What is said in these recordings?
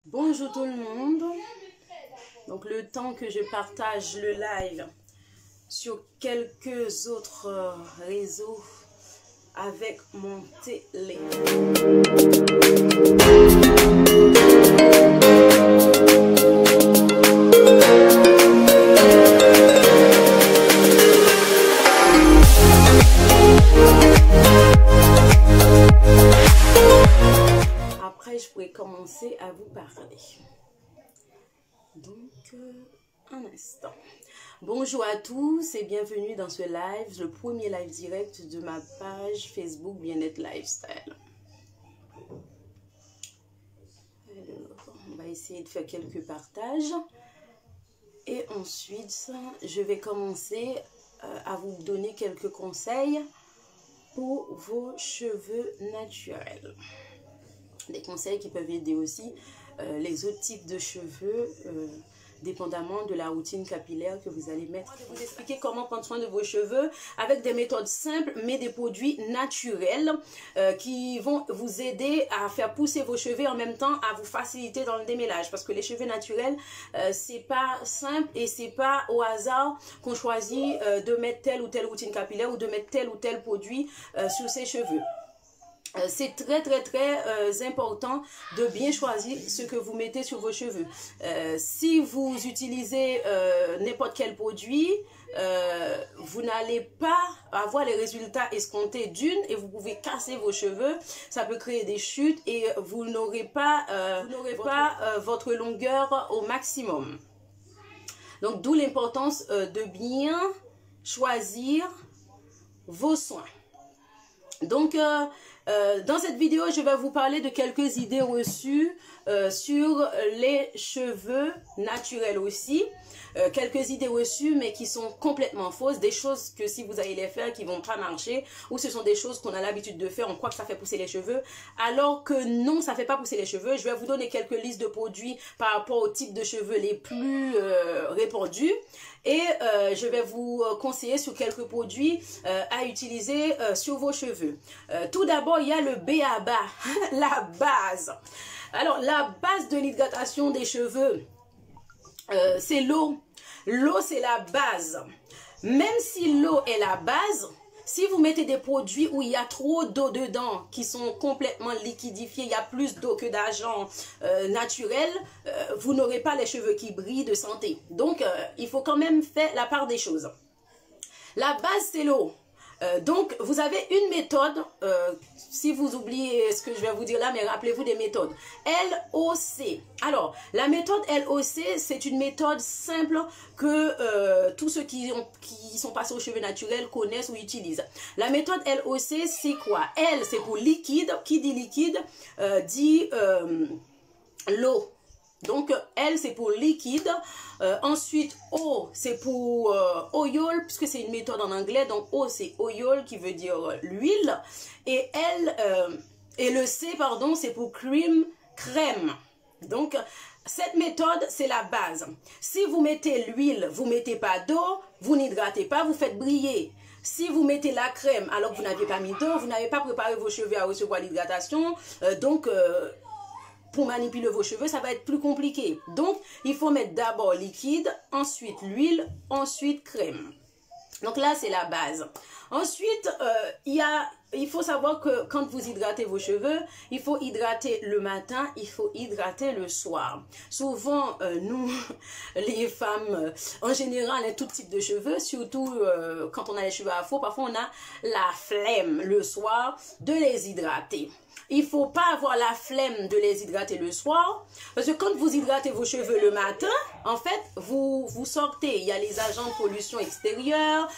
Bonjour tout le monde. Donc le temps que je partage le live sur quelques autres réseaux avec mon télé. Après, je pourrais commencer à vous parler. Donc, un instant. Bonjour à tous et bienvenue dans ce live, le premier live direct de ma page Facebook Bien-être Lifestyle. Alors, on va essayer de faire quelques partages. Et ensuite, je vais commencer à vous donner quelques conseils pour vos cheveux naturels. Des conseils qui peuvent aider aussi les autres types de cheveux, dépendamment de la routine capillaire que vous allez mettre. Je vais vous expliquer comment prendre soin de vos cheveux avec des méthodes simples, mais des produits naturels qui vont vous aider à faire pousser vos cheveux et en même temps à vous faciliter dans le démêlage. Parce que les cheveux naturels, c'est pas simple et c'est pas au hasard qu'on choisit de mettre telle ou telle routine capillaire ou de mettre tel ou tel produit sur ses cheveux. C'est très important de bien choisir ce que vous mettez sur vos cheveux. Si vous utilisez n'importe quel produit, vous n'allez pas avoir les résultats escomptés d'une et vous pouvez casser vos cheveux. Ça peut créer des chutes et vous n'aurez pas, votre longueur au maximum. Donc d'où l'importance de bien choisir vos soins. Donc, dans cette vidéo, je vais vous parler de quelques idées reçues sur les cheveux naturels aussi. Quelques idées reçues, mais qui sont complètement fausses. Des choses que si vous allez les faire, qui vont pas marcher. Ou ce sont des choses qu'on a l'habitude de faire. On croit que ça fait pousser les cheveux. Alors que non, ça fait pas pousser les cheveux. Je vais vous donner quelques listes de produits par rapport au type de cheveux les plus répandus. Et je vais vous conseiller sur quelques produits à utiliser sur vos cheveux. Tout d'abord, il y a le B.A.B.A, la base. Alors, la base de l'hydratation des cheveux, c'est l'eau. L'eau, c'est la base. Même si l'eau est la base, si vous mettez des produits où il y a trop d'eau dedans, qui sont complètement liquidifiés, il y a plus d'eau que d'agent naturel, vous n'aurez pas les cheveux qui brillent de santé. Donc, il faut quand même faire la part des choses. La base, c'est l'eau. Donc, vous avez une méthode, si vous oubliez ce que je vais vous dire là, mais rappelez-vous des méthodes. LOC. Alors, la méthode LOC, c'est une méthode simple que tous ceux qui sont passés aux cheveux naturels connaissent ou utilisent. La méthode LOC, c'est quoi? L, c'est pour liquide. Qui dit liquide dit l'eau. Donc, L, c'est pour liquide. Ensuite, O, c'est pour oil, puisque c'est une méthode en anglais. Donc, O, c'est oil, qui veut dire l'huile. Et le C, pardon, c'est pour cream, crème. Donc, cette méthode, c'est la base. Si vous mettez l'huile, vous ne mettez pas d'eau, vous n'hydratez pas, vous faites briller. Si vous mettez la crème alors que vous n'avez pas mis d'eau, vous n'avez pas préparé vos cheveux à recevoir l'hydratation. Pour manipuler vos cheveux, ça va être plus compliqué. Donc, il faut mettre d'abord liquide, ensuite l'huile, ensuite crème. Donc là, c'est la base. Ensuite, il faut savoir que quand vous hydratez vos cheveux, il faut hydrater le matin, il faut hydrater le soir. Souvent, nous, les femmes, en général, on a tout type de cheveux, surtout quand on a les cheveux afro, parfois on a la flemme le soir de les hydrater. Il ne faut pas avoir la flemme de les hydrater le soir. Parce que quand vous hydratez vos cheveux le matin, en fait, vous sortez. Il y a les agents de pollution extérieure.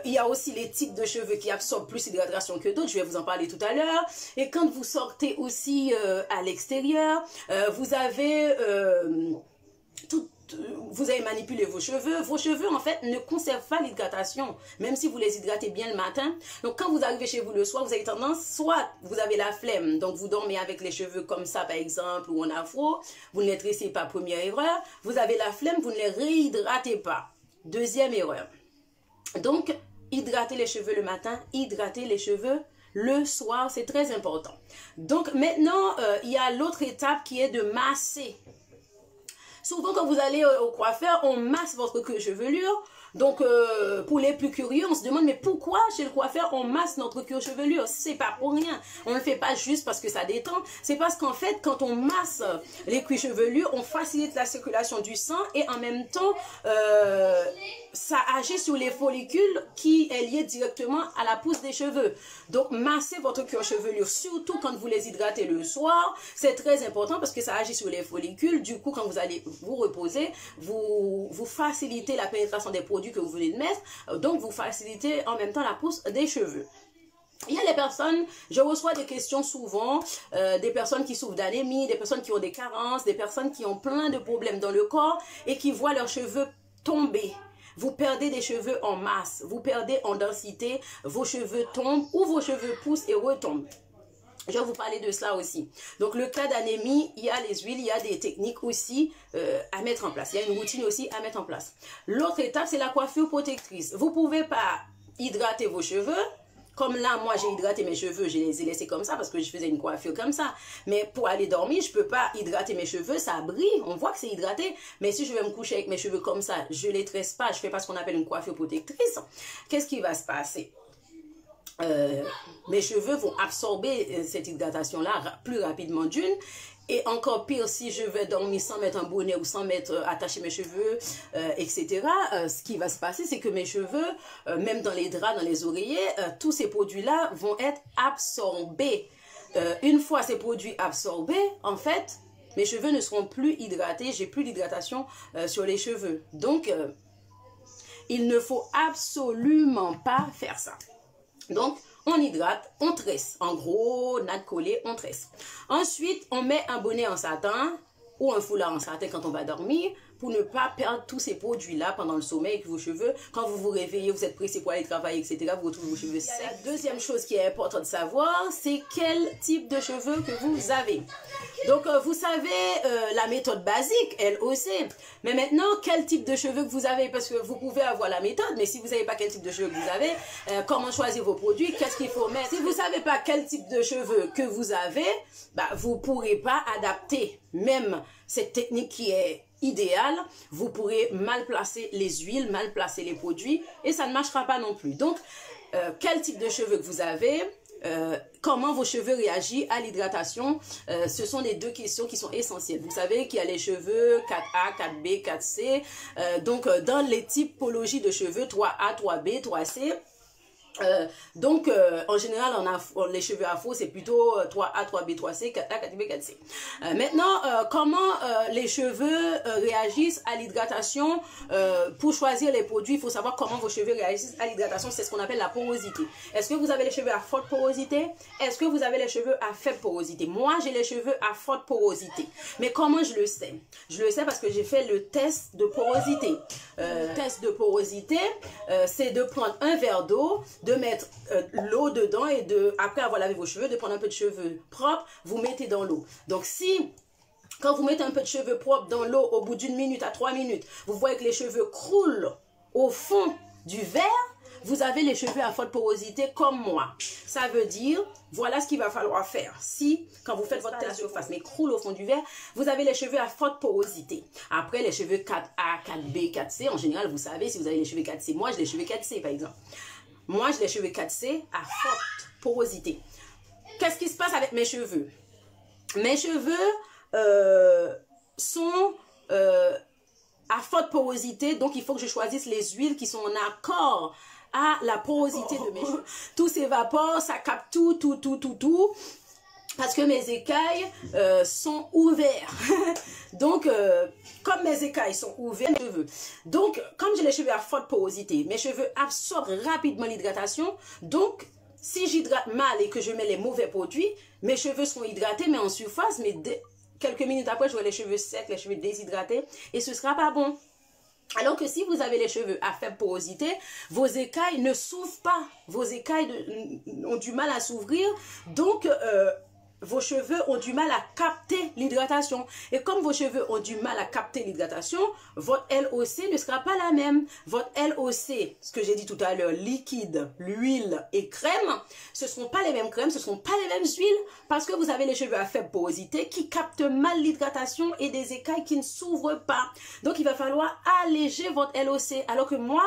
Il y a aussi les types de cheveux qui absorbent plus d'hydratation que d'autres. Je vais vous en parler tout à l'heure. Et quand vous sortez aussi à l'extérieur, vous avez vous avez manipulé vos cheveux. Vos cheveux, en fait, ne conservent pas l'hydratation, même si vous les hydratez bien le matin. Donc, quand vous arrivez chez vous le soir, vous avez tendance, soit vous avez la flemme, donc vous dormez avec les cheveux comme ça, par exemple, ou en afro, vous ne les tressez pas, première erreur. Vous avez la flemme, vous ne les réhydratez pas. Deuxième erreur. Donc, hydratez les cheveux le matin, hydratez les cheveux le soir. C'est très important. Donc maintenant, il y a l'autre étape qui est de masser. Souvent, quand vous allez au coiffeur, on masse votre queue chevelure. Donc, pour les plus curieux, on se demande, mais pourquoi chez le coiffeur, on masse notre queue chevelure? C'est pas pour rien. On ne le fait pas juste parce que ça détend. C'est parce qu'en fait, quand on masse les cuirs chevelures, on facilite la circulation du sang et en même temps, ça agit sur les follicules qui est lié directement à la pousse des cheveux. Donc, massez votre cuir chevelure, surtout quand vous les hydratez le soir. C'est très important parce que ça agit sur les follicules. Du coup, quand vous allez vous reposer, vous facilitez la pénétration des produits que vous venez de mettre, donc vous facilitez en même temps la pousse des cheveux. Il y a les personnes, je reçois des questions souvent, des personnes qui souffrent d'anémie, des personnes qui ont des carences, des personnes qui ont plein de problèmes dans le corps et qui voient leurs cheveux tomber. Vous perdez des cheveux en masse, vous perdez en densité, vos cheveux tombent ou vos cheveux poussent et retombent. Je vais vous parler de cela aussi. Donc, le cas d'anémie, il y a les huiles, il y a des techniques aussi à mettre en place. Il y a une routine aussi à mettre en place. L'autre étape, c'est la coiffure protectrice. Vous ne pouvez pas hydrater vos cheveux. Comme là, moi, j'ai hydraté mes cheveux, je les ai laissés comme ça parce que je faisais une coiffure comme ça. Mais pour aller dormir, je ne peux pas hydrater mes cheveux, ça brille, on voit que c'est hydraté. Mais si je vais me coucher avec mes cheveux comme ça, je ne les tresse pas, je ne fais pas ce qu'on appelle une coiffure protectrice. Qu'est-ce qui va se passer? Mes cheveux vont absorber cette hydratation-là plus rapidement d'une. Et encore pire, si je vais dormir sans mettre un bonnet ou sans attacher mes cheveux, etc. Ce qui va se passer, c'est que mes cheveux, même dans les draps, dans les oreillers, tous ces produits-là vont être absorbés. Une fois ces produits absorbés, en fait, mes cheveux ne seront plus hydratés. J'ai plus d'hydratation sur les cheveux. Donc, il ne faut absolument pas faire ça. Donc, on hydrate, on tresse. En gros, natte collée, on tresse. Ensuite, on met un bonnet en satin ou un foulard en satin quand on va dormir pour ne pas perdre tous ces produits-là pendant le sommeil avec vos cheveux. Quand vous vous réveillez, vous êtes pressé pour aller travailler, etc., vous retrouvez vos cheveux secs. La deuxième chose qui est importante de savoir, c'est quel type de cheveux que vous avez. Donc, vous savez la méthode basique, LOC. Mais maintenant, quel type de cheveux que vous avez? Parce que vous pouvez avoir la méthode, mais si vous ne savez pas quel type de cheveux que vous avez, comment choisir vos produits, qu'est-ce qu'il faut mettre? Si vous ne savez pas quel type de cheveux que vous avez, bah, vous ne pourrez pas adapter même cette technique qui est idéale. Vous pourrez mal placer les huiles, mal placer les produits et ça ne marchera pas non plus. Donc, quel type de cheveux que vous avez? Comment vos cheveux réagissent à l'hydratation, ce sont les deux questions qui sont essentielles. Vous savez qu'il y a les cheveux 4A, 4B, 4C. Donc, dans les typologies de cheveux 3A, 3B, 3C, en général, les cheveux afro, c'est plutôt 3A, 3B, 3C, 4A, 4B, 4C. Maintenant, comment les cheveux réagissent à l'hydratation? Pour choisir les produits, il faut savoir comment vos cheveux réagissent à l'hydratation. C'est ce qu'on appelle la porosité. Est-ce que vous avez les cheveux à forte porosité? Est-ce que vous avez les cheveux à faible porosité? Moi, j'ai les cheveux à forte porosité. Mais comment je le sais? Je le sais parce que j'ai fait le test de porosité. Le test de porosité, c'est de prendre un verre d'eau, de mettre l'eau dedans et après avoir lavé vos cheveux, de prendre un peu de cheveux propres, vous mettez dans l'eau. Donc quand vous mettez un peu de cheveux propres dans l'eau, au bout d'1 minute à 3 minutes, vous voyez que les cheveux croulent au fond du verre, vous avez les cheveux à forte porosité comme moi. Ça veut dire, voilà ce qu'il va falloir faire. Si, quand vous faites votre test de surface, mais croule au fond du verre, vous avez les cheveux à forte porosité. Après, les cheveux 4A, 4B, 4C, en général, vous savez si vous avez les cheveux 4C. Moi, j'ai les cheveux 4C, par exemple. Moi, j'ai les cheveux 4C à forte porosité. Qu'est-ce qui se passe avec mes cheveux? Mes cheveux sont à forte porosité, donc il faut que je choisisse les huiles qui sont en accord à la porosité de mes cheveux. Tout s'évapore, ça capte tout. Parce que mes écailles sont ouverts. Donc, comme mes écailles sont ouvertes, mes cheveux. Donc, comme j'ai les cheveux à forte porosité, mes cheveux absorbent rapidement l'hydratation. Donc, si j'hydrate mal et que je mets les mauvais produits, mes cheveux seront hydratés, mais en surface. Mais quelques minutes après, j'aurai les cheveux secs, les cheveux déshydratés. Et ce ne sera pas bon. Alors que si vous avez les cheveux à faible porosité, vos écailles ne s'ouvrent pas. Vos écailles ont du mal à s'ouvrir. Donc, vos cheveux ont du mal à capter l'hydratation. Et comme vos cheveux ont du mal à capter l'hydratation, votre LOC ne sera pas la même. Votre LOC, ce que j'ai dit tout à l'heure, liquide, l'huile et crème, ce ne sont pas les mêmes crèmes, ce ne sont pas les mêmes huiles, parce que vous avez les cheveux à faible porosité qui captent mal l'hydratation et des écailles qui ne s'ouvrent pas. Donc, il va falloir alléger votre LOC. Alors que moi,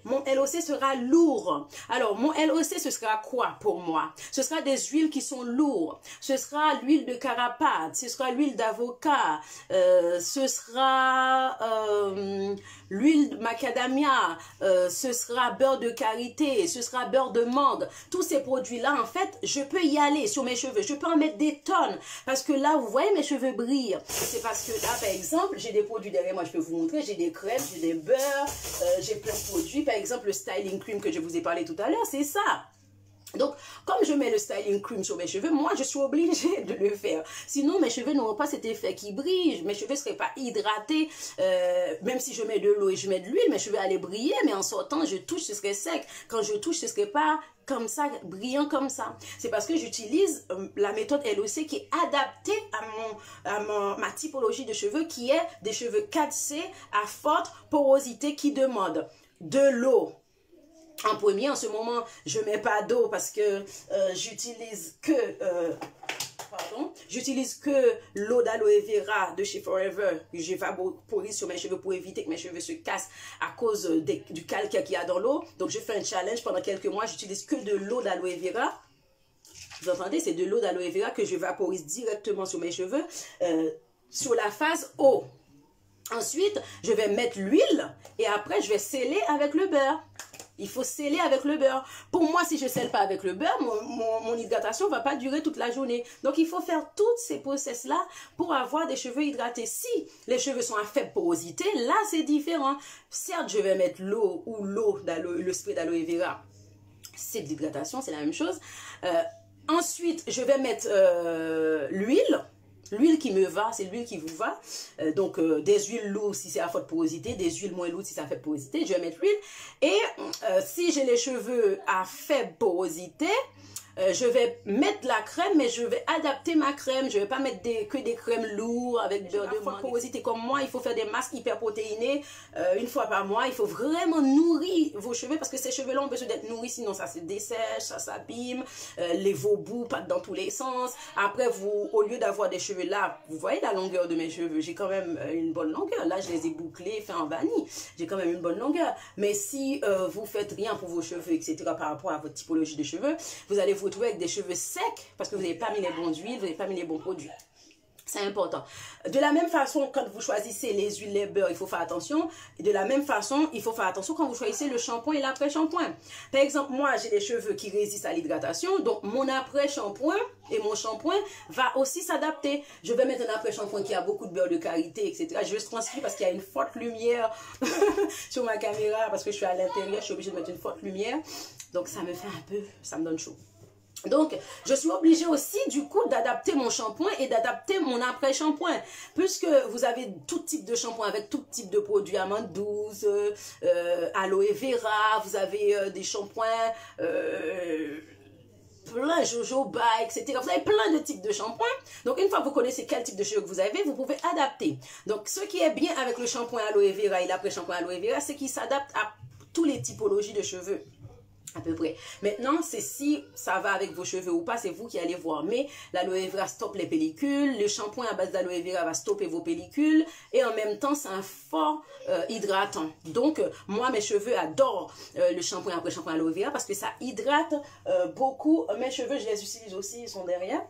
mon LOC sera lourd. Alors, mon LOC, ce sera quoi pour moi? Ce sera des huiles qui sont lourdes. Ce sera l'huile de carapate. Ce sera l'huile d'avocat. Ce sera l'huile de macadamia. Ce sera beurre de karité. Ce sera beurre de mangue. Tous ces produits-là, en fait, je peux y aller sur mes cheveux. Je peux en mettre des tonnes. Parce que là, vous voyez, mes cheveux brillent. C'est parce que là, par exemple, j'ai des produits derrière moi. Je peux vous montrer. J'ai des crèmes, j'ai des beurres, j'ai plein de produits. Par exemple, le styling cream que je vous ai parlé tout à l'heure, c'est ça. Donc, comme je mets le styling cream sur mes cheveux, moi, je suis obligée de le faire. Sinon, mes cheveux n'auront pas cet effet qui brille. Mes cheveux ne seraient pas hydratés. Même si je mets de l'eau et je mets de l'huile, mes cheveux allaient briller. Mais en sortant, je touche, ce serait sec. Quand je touche, ce ne serait pas comme ça, brillant comme ça. C'est parce que j'utilise la méthode LOC qui est adaptée à ma typologie de cheveux, qui est des cheveux 4C à forte porosité qui demandent de l'eau. En premier, en ce moment, je ne mets pas d'eau parce que j'utilise que l'eau d'aloe vera de chez Forever. Je vaporise sur mes cheveux pour éviter que mes cheveux se cassent à cause du calcaire qu'il y a dans l'eau. Donc, je fais un challenge pendant quelques mois. J'utilise que de l'eau d'aloe vera. Vous entendez? C'est de l'eau d'aloe vera que je vaporise directement sur mes cheveux sur la phase eau. Ensuite, je vais mettre l'huile et après, je vais sceller avec le beurre. Il faut sceller avec le beurre. Pour moi, si je ne scelle pas avec le beurre, mon hydratation ne va pas durer toute la journée. Donc, il faut faire tous ces process-là pour avoir des cheveux hydratés. Si les cheveux sont à faible porosité, là, c'est différent. Certes, je vais mettre l'eau ou le spray d'aloe vera. C'est de l'hydratation, c'est la même chose. Ensuite, je vais mettre l'huile. L'huile qui me va, c'est l'huile qui vous va. Donc, des huiles lourdes si c'est à forte porosité, des huiles moins lourdes si c'est à faible porosité. Je vais mettre l'huile. Et si j'ai les cheveux à faible porosité, je vais mettre la crème, mais je vais adapter ma crème. Je ne vais pas mettre que des crèmes lourdes avec beurre de mangue. Porosité comme moi, il faut faire des masques hyper protéinés une fois par mois. Il faut vraiment nourrir vos cheveux parce que ces cheveux-là ont besoin d'être nourris, sinon ça se dessèche, ça s'abîme, vos bouts partent dans tous les sens. Après, au lieu d'avoir des cheveux là, vous voyez la longueur de mes cheveux, j'ai quand même une bonne longueur. Là, je les ai bouclés, faits en vanille. J'ai quand même une bonne longueur. Mais si vous faites rien pour vos cheveux, etc., par rapport à votre typologie de cheveux, vous allez vous retrouver avec des cheveux secs parce que vous n'avez pas mis les bonnes huiles, vous n'avez pas mis les bons produits. C'est important. De la même façon, quand vous choisissez les huiles, les beurres, il faut faire attention. De la même façon, il faut faire attention quand vous choisissez le shampoing et l'après-shampoing. Par exemple, moi, j'ai des cheveux qui résistent à l'hydratation. Donc, mon après-shampoing et mon shampoing va aussi s'adapter. Je vais mettre un après-shampoing qui a beaucoup de beurre de karité, etc. Je vais transcrire parce qu'il y a une forte lumière sur ma caméra. Parce que je suis à l'intérieur, je suis obligée de mettre une forte lumière. Donc, ça me fait un peu, ça me donne chaud. Donc, je suis obligée aussi, du coup, d'adapter mon shampoing et d'adapter mon après-shampoing. Puisque vous avez tout type de shampoing avec tout type de produits, amandes douces, aloe vera, vous avez des shampoings plein jojoba, etc. Vous avez plein de types de shampoing. Donc, une fois que vous connaissez quel type de cheveux que vous avez, vous pouvez adapter. Donc, ce qui est bien avec le shampoing aloe vera et l'après-shampoing aloe vera, c'est qu'il s'adapte à toutes les typologies de cheveux. À peu près. Maintenant, c'est si ça va avec vos cheveux ou pas, c'est vous qui allez voir. Mais l'aloe vera stoppe les pellicules, le shampoing à base d'aloe vera va stopper vos pellicules et en même temps, c'est un fort hydratant. Donc, moi, mes cheveux adorent le shampoing après shampoing aloe vera parce que ça hydrate beaucoup. Mes cheveux, je les utilise aussi, ils sont derrière.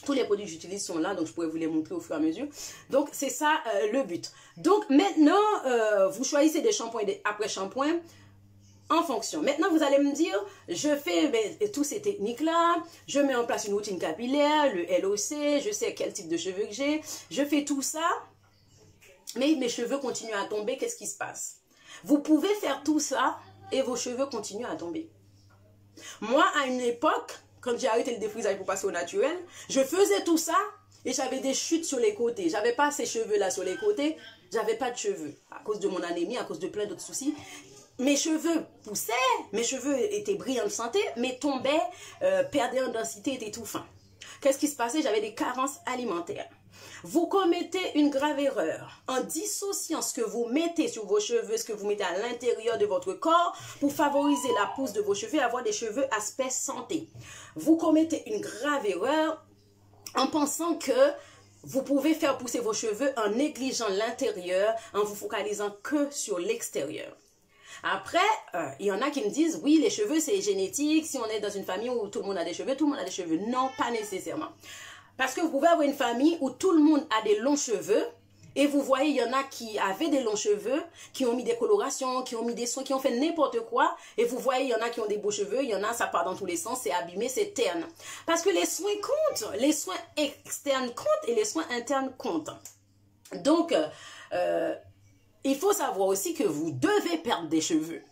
Tous les produits que j'utilise sont là, donc je pourrais vous les montrer au fur et à mesure. Donc, c'est ça le but. Donc, maintenant, vous choisissez des shampoings et des après-shampoings en fonction. Maintenant, vous allez me dire, je fais toutes ces techniques-là, je mets en place une routine capillaire, le LOC, je sais quel type de cheveux que j'ai, je fais tout ça, mais mes cheveux continuent à tomber, qu'est-ce qui se passe? Vous pouvez faire tout ça et vos cheveux continuent à tomber. Moi, à une époque, quand j'ai arrêté le défrisage pour passer au naturel, je faisais tout ça et j'avais des chutes sur les côtés. J'avais pas ces cheveux-là sur les côtés, j'avais pas de cheveux à cause de mon anémie, à cause de plein d'autres soucis. Mes cheveux poussaient, mes cheveux étaient brillants de santé, mais tombaient, perdaient en densité, étaient tout fins. qu'est-ce qui se passait? J'avais des carences alimentaires. Vous commettez une grave erreur en dissociant ce que vous mettez sur vos cheveux, ce que vous mettez à l'intérieur de votre corps pour favoriser la pousse de vos cheveux et avoir des cheveux aspect santé. Vous commettez une grave erreur en pensant que vous pouvez faire pousser vos cheveux en négligeant l'intérieur, en vous focalisant que sur l'extérieur. Après, il y en a qui me disent, oui, les cheveux, c'est génétique. Si on est dans une famille où tout le monde a des cheveux, tout le monde a des cheveux. Non, pas nécessairement. Parce que vous pouvez avoir une famille où tout le monde a des longs cheveux. Et vous voyez, il y en a qui avaient des longs cheveux, qui ont mis des colorations, qui ont mis des soins, qui ont fait n'importe quoi. Et vous voyez, il y en a qui ont des beaux cheveux, il y en a, ça part dans tous les sens, c'est abîmé, c'est terne. Parce que les soins comptent. Les soins externes comptent et les soins internes comptent. Donc, il faut savoir aussi que vous devez perdre des cheveux.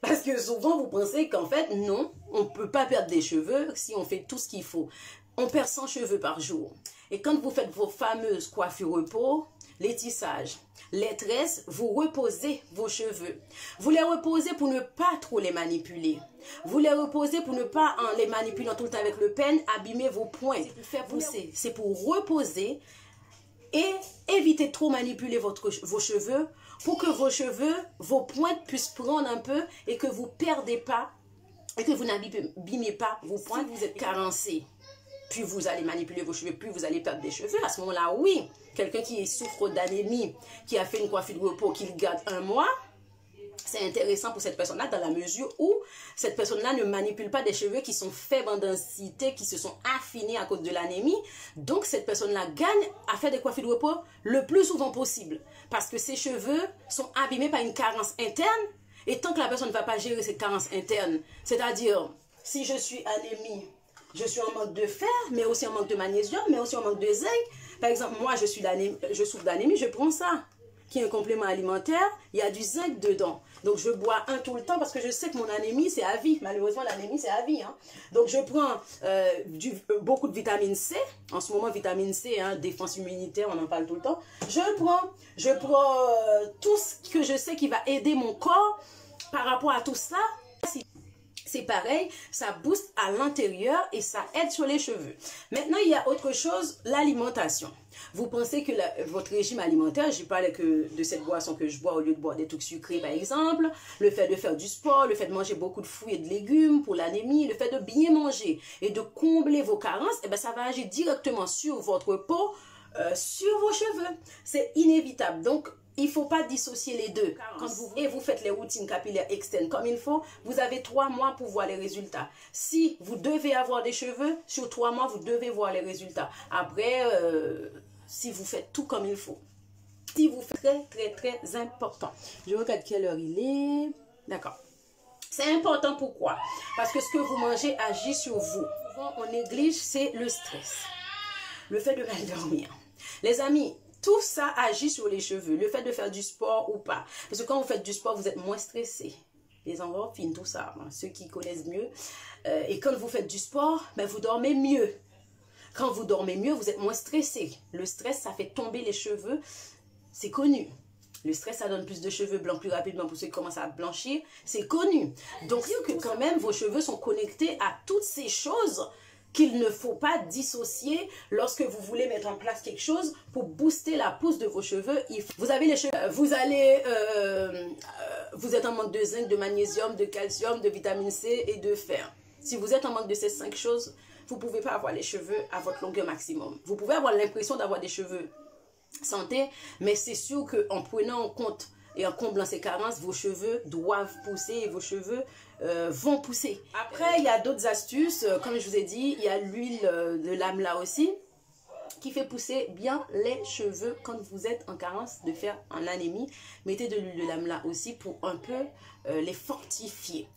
Parce que souvent, vous pensez qu'en fait, non, on ne peut pas perdre des cheveux si on fait tout ce qu'il faut. On perd 100 cheveux par jour. Et quand vous faites vos fameuses coiffures repos, les tissages, les tresses, vous reposez vos cheveux. Vous les reposez pour ne pas trop les manipuler. Vous les reposez pour ne pas, en les manipulant tout le temps avec le peigne, abîmer vos points. Faire pousser. C'est pour reposer et éviter de trop manipuler vos cheveux pour que vos pointes puissent prendre un peu et que vous ne perdez pas et que vous n'abîmez pas vos pointes. Si vous êtes carencé, puis vous allez manipuler vos cheveux, puis vous allez perdre des cheveux. À ce moment-là, oui, quelqu'un qui souffre d'anémie, qui a fait une coiffure de repos, qui le garde un mois, c'est intéressant pour cette personne-là dans la mesure où cette personne-là ne manipule pas des cheveux qui sont faibles en densité, qui se sont affinés à cause de l'anémie. Donc, cette personne-là gagne à faire des coiffures de repos le plus souvent possible. Parce que ses cheveux sont abîmés par une carence interne. Et tant que la personne ne va pas gérer cette carence interne, c'est-à-dire, si je suis anémie, je suis en manque de fer, mais aussi en manque de magnésium, mais aussi en manque de zinc. Par exemple, moi, je souffre d'anémie, je prends ça, qui est un complément alimentaire. Il y a du zinc dedans. Donc, je bois un tout le temps parce que je sais que mon anémie, c'est à vie. Malheureusement, l'anémie, c'est à vie. Hein. Donc, je prends beaucoup de vitamine C. En ce moment, vitamine C, hein, défense immunitaire, on en parle tout le temps. Je prends tout ce que je sais qui va aider mon corps par rapport à tout ça. C'est pareil, ça booste à l'intérieur et ça aide sur les cheveux. Maintenant, il y a autre chose, l'alimentation. Vous pensez que votre régime alimentaire, je parle que de cette boisson que je bois au lieu de boire des trucs sucrés par exemple, le fait de faire du sport, le fait de manger beaucoup de fruits et de légumes pour l'anémie, le fait de bien manger et de combler vos carences, eh bien, ça va agir directement sur votre peau, sur vos cheveux. C'est inévitable. Donc, il ne faut pas dissocier les deux. Quand vous faites les routines capillaires externes comme il faut, vous avez 3 mois pour voir les résultats. Si vous devez avoir des cheveux, sur 3 mois, vous devez voir les résultats. Après, si vous faites tout comme il faut. Si vous faites très important. Je regarde quelle heure il est. D'accord. C'est important pourquoi? Parce que ce que vous mangez agit sur vous. Souvent, on néglige, c'est le stress. Le fait de mal dormir. Les amis, tout ça agit sur les cheveux. Le fait de faire du sport ou pas. Parce que quand vous faites du sport, vous êtes moins stressé. Les endorphines, tout ça. Hein, ceux qui connaissent mieux. Et quand vous faites du sport, ben, vous dormez mieux. Quand vous dormez mieux, vous êtes moins stressé. Le stress, ça fait tomber les cheveux. C'est connu. Le stress, ça donne plus de cheveux blancs plus rapidement pour ceux qui commencent à blanchir. C'est connu. Donc, que quand même, vos cheveux sont connectés à toutes ces choses qu'il ne faut pas dissocier lorsque vous voulez mettre en place quelque chose pour booster la pousse de vos cheveux. Vous avez les cheveux, vous êtes en manque de zinc, de magnésium, de calcium, de vitamine C et de fer. Si vous êtes en manque de ces 5 choses, vous ne pouvez pas avoir les cheveux à votre longueur maximum. Vous pouvez avoir l'impression d'avoir des cheveux santé, mais c'est sûr qu'en prenant en compte et en comblant ces carences, vos cheveux doivent pousser et vos cheveux vont pousser. Après, il y a d'autres astuces. Comme je vous ai dit, il y a l'huile de l'amla aussi qui fait pousser bien les cheveux quand vous êtes en carence de fer, en anémie. Mettez de l'huile de l'amla aussi pour un peu les fortifier.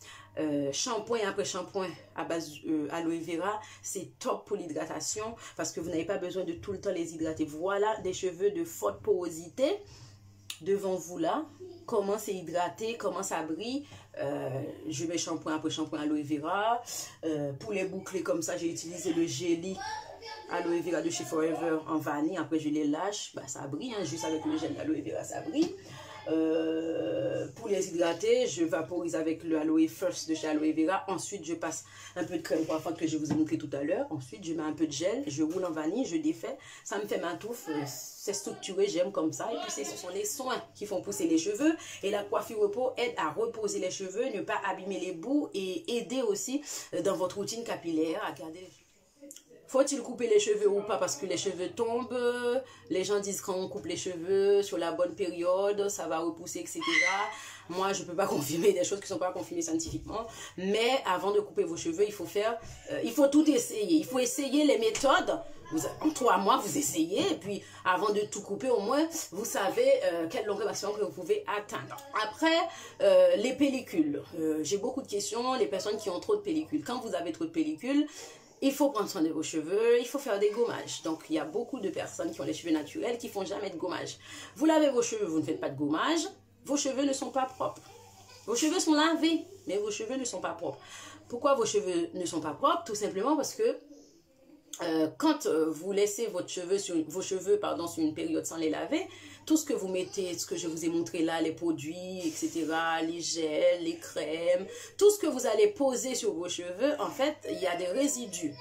Shampoing après shampoing à base aloe vera, c'est top pour l'hydratation parce que vous n'avez pas besoin de tout le temps les hydrater. Voilà des cheveux de forte porosité devant vous là. Comment c'est hydraté, comment ça brille. Je mets shampoing après shampoing aloe vera. Pour les boucler comme ça, j'ai utilisé le jelly aloe vera de chez Forever en vanille. Après, je les lâche. Bah, ça brille, hein, juste avec le gel d'aloe vera, ça brille. Pour les hydrater, je vaporise avec le Aloe First de chez Aloe Vera. Ensuite, je passe un peu de crème coiffante que je vous ai montré tout à l'heure. Ensuite, je mets un peu de gel, je roule en vanille, je défais. Ça me fait ma touffe, c'est structuré, j'aime comme ça. Et puis, ce sont les soins qui font pousser les cheveux. Et la coiffure repos aide à reposer les cheveux, ne pas abîmer les bouts et aider aussi dans votre routine capillaire à garder les cheveux. Faut-il couper les cheveux ou pas parce que les cheveux tombent? Les gens disent quand on coupe les cheveux sur la bonne période, ça va repousser, etc. Moi, je ne peux pas confirmer des choses qui ne sont pas confirmées scientifiquement. Mais avant de couper vos cheveux, il faut tout essayer. Il faut essayer les méthodes. En 3 mois, vous essayez. Et puis, avant de tout couper, au moins, vous savez quelle longueur maximum que vous pouvez atteindre. Après, les pellicules. J'ai beaucoup de questions. Les personnes qui ont trop de pellicules. Quand vous avez trop de pellicules, il faut prendre soin de vos cheveux, il faut faire des gommages. Donc, il y a beaucoup de personnes qui ont les cheveux naturels qui ne font jamais de gommage. Vous lavez vos cheveux, vous ne faites pas de gommage. Vos cheveux ne sont pas propres. Vos cheveux sont lavés, mais vos cheveux ne sont pas propres. Pourquoi vos cheveux ne sont pas propres? Tout simplement parce que quand vous laissez vos cheveux sur une période sans les laver, tout ce que vous mettez, ce que je vous ai montré là, les produits, etc., les gels, les crèmes, tout ce que vous allez poser sur vos cheveux, en fait, il y a des résidus.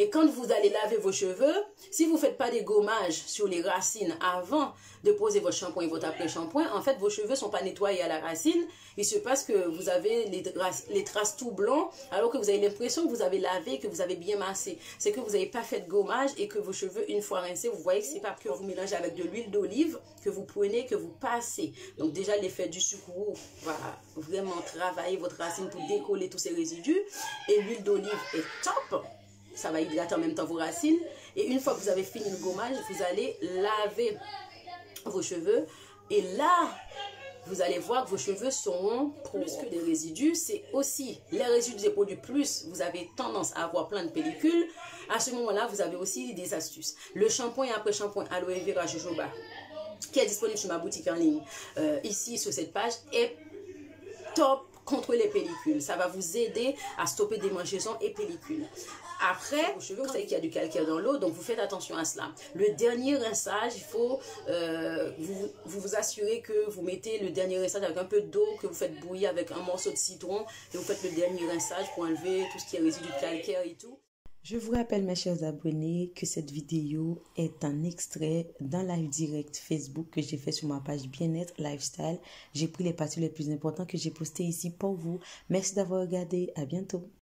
Et quand vous allez laver vos cheveux, si vous ne faites pas des gommages sur les racines avant de poser votre shampoing et votre après-shampoing, en fait, vos cheveux ne sont pas nettoyés à la racine. Il se passe que vous avez les traces tout blancs, alors que vous avez l'impression que vous avez lavé, que vous avez bien massé. C'est que vous n'avez pas fait de gommage et que vos cheveux, une fois rincés, vous voyez que c'est pas que vous mélangez avec de l'huile d'olive, que vous prenez, que vous passez. Donc déjà, l'effet du sucre va vraiment travailler votre racine pour décoller tous ces résidus. Et l'huile d'olive est top. Ça va hydrater en même temps vos racines. Et une fois que vous avez fini le gommage, vous allez laver vos cheveux. Et là, vous allez voir que vos cheveux seront plus que des résidus. C'est aussi les résidus des produits plus. Vous avez tendance à avoir plein de pellicules. À ce moment-là, vous avez aussi des astuces. Le shampoing et après-shampoing Aloe Vera Jojoba, qui est disponible sur ma boutique en ligne, ici sur cette page, est top contre les pellicules. Ça va vous aider à stopper démangeaisons et pellicules. Après, vos cheveux, vous savez qu'il y a du calcaire dans l'eau, donc vous faites attention à cela. Le dernier rinçage, il faut vous assurer que vous mettez le dernier rinçage avec un peu d'eau, que vous faites bouillir avec un morceau de citron, et vous faites le dernier rinçage pour enlever tout ce qui est résidu de calcaire et tout. Je vous rappelle, mes chers abonnés, que cette vidéo est un extrait d'un live direct Facebook que j'ai fait sur ma page Bien-être Lifestyle. J'ai pris les parties les plus importantes que j'ai postées ici pour vous. Merci d'avoir regardé. À bientôt.